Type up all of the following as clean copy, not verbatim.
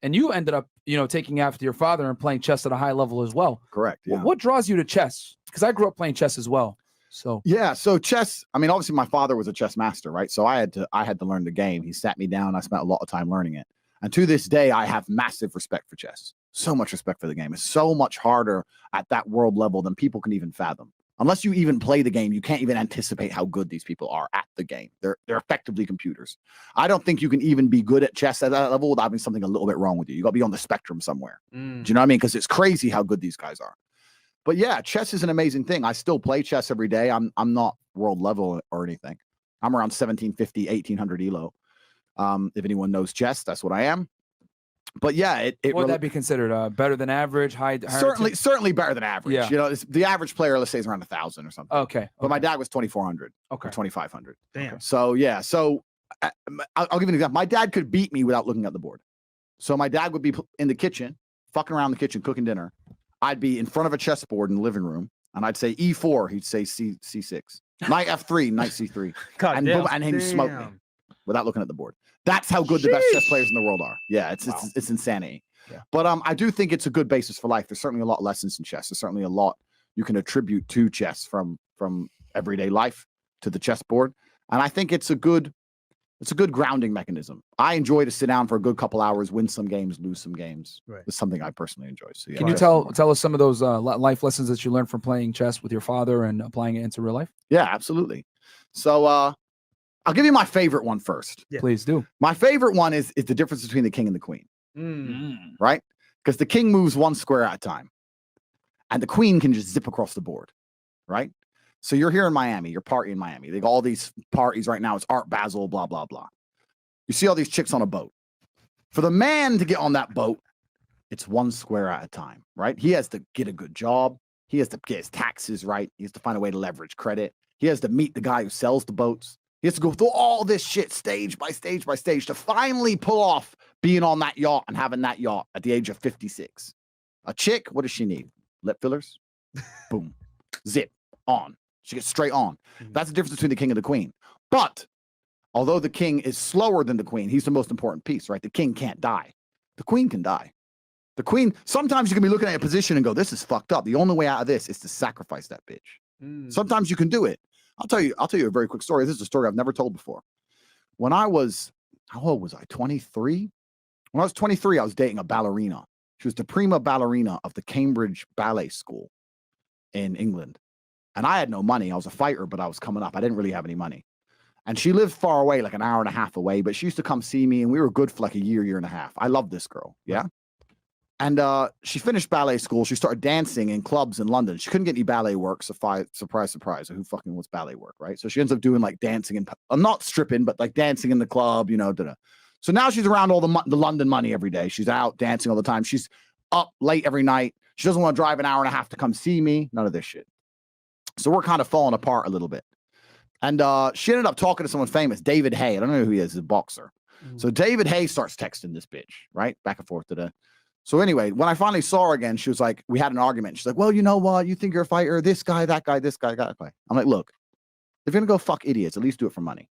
And you ended up, taking after your father and playing chess at a high level as well. Correct. Yeah. What draws you to chess? Because I grew up playing chess as well. So yeah, so chess. I mean, obviously, my father was a chess master, right? So I had to learn the game. He sat me down. I spent a lot of time learning it, and to this day, I have massive respect for chess. So much respect for the game. It's so much harder at that world level than people can even fathom. Unless you even play the game, you can't even anticipate how good these people are at the game. They're effectively computers. I don't think you can even be good at chess at that level without having something a little bit wrong with you. You got to be on the spectrum somewhere. Do you know what I mean? Because it's crazy how good these guys are. But yeah, chess is an amazing thing. I still play chess every day. I'm not world level or anything. I'm around 1750, 1800 elo. If anyone knows chess, that's what I am. But yeah, would that be considered better than average? Certainly better than average. Yeah. The average player, let's say, is around 1,000 or something. Okay. But my dad was 2,400. Okay. Or 2,500. Damn. So yeah. So I'll give you an example. My dad could beat me without looking at the board. So my dad would be in the kitchen, fucking around the kitchen, cooking dinner. I'd be in front of a chessboard in the living room, and I'd say E4. He'd say C6. Knight F3, Knight C3. God boom, and he'd smoke me without looking at the board. That's how good the best chess players in the world are. Yeah, it's insanity. Yeah. But I do think it's a good basis for life. There's certainly a lot of lessons in chess. There's certainly a lot you can attribute to chess from everyday life to the chessboard. And I think it's a good grounding mechanism. I enjoy to sit down for a good couple hours, win some games, lose some games. Right. It's something I personally enjoy. So, yeah, Can you tell us some of those life lessons that you learned from playing chess with your father and applying it into real life? Yeah, absolutely. So I'll give you my favorite one first. Yeah. Please do. My favorite one is the difference between the king and the queen. Right? Because the king moves one square at a time, and the queen can just zip across the board, right? So you're here in Miami, you're partying in Miami. They got all these parties right now. It's Art Basel, blah, blah, blah. You see all these chicks on a boat. For the man to get on that boat, it's one square at a time, right? He has to get a good job. He has to get his taxes right. He has to find a way to leverage credit. He has to meet the guy who sells the boats. He has to go through all this shit stage by stage by stage to finally pull off being on that yacht and having that yacht at the age of 56. A chick, what does she need? Lip fillers? Boom. Zip. On. She gets straight on. That's the difference between the king and the queen. But although the king is slower than the queen, he's the most important piece, right? The king can't die. The queen can die. The queen, sometimes you can be looking at a position and go, this is fucked up. The only way out of this is to sacrifice that bitch. Sometimes you can do it. I'll tell you a very quick story. This is a story I've never told before. When I was, how old was I? 23? When I was 23, I was dating a ballerina. She was the prima ballerina of the Cambridge Ballet School in England. And I had no money. I was a fighter, but I was coming up. I didn't really have any money. And she lived far away, like an hour and a half away, but she used to come see me, and we were good for like a year and a half. I loved this girl. Yeah. And she finished ballet school. She started dancing in clubs in London. She couldn't get any ballet work. Surprise, surprise. Who fucking wants ballet work, right? So she ends up doing like dancing and not stripping, but like dancing in the club, da-da. So now she's around all the London money every day. She's out dancing all the time. She's up late every night. She doesn't want to drive an hour and a half to come see me. None of this shit. So we're kind of falling apart a little bit. And she ended up talking to someone famous, David Hay. I don't know who he is. He's a boxer. So David Hay starts texting this bitch, right? Back and forth to So anyway, when I finally saw her again, she was like, we had an argument. She's like, well, you know what? You think you're a fighter. This guy, that guy, this guy, that guy. I'm like, look, if you're going to go fuck idiots, at least do it for money.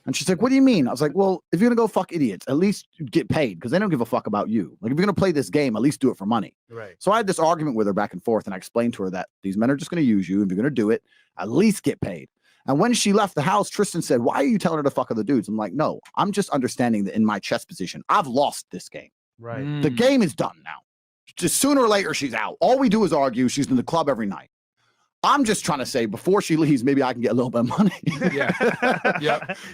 And she's like, what do you mean? I was like, well, if you're going to go fuck idiots, at least get paid because they don't give a fuck about you. Like, if you're going to play this game, at least do it for money. Right. So I had this argument with her back and forth, and I explained to her that these men are just going to use you. If you're going to do it, at least get paid. And when she left the house, Tristan said, why are you telling her to fuck other dudes? I'm like, no, I'm just understanding that in my chess position, I've lost this game. Right. The game is done now. Just sooner or later, she's out. All we do is argue. She's in the club every night. I'm just trying to say before she leaves, maybe I can get a little bit of money. Yeah.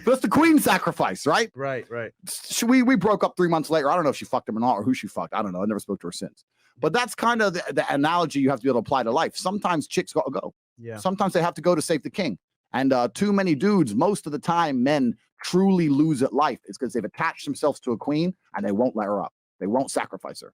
That's the queen sacrifice, right? Right. We broke up 3 months later. I don't know if she fucked him or not, or who she fucked. I don't know. I never spoke to her since. But that's kind of the analogy you have to be able to apply to life. Sometimes chicks got to go. Yeah. Sometimes they have to go to save the king. And too many dudes, most of the time, men truly lose at life. It's because they've attached themselves to a queen and they won't let her up. They won't sacrifice her.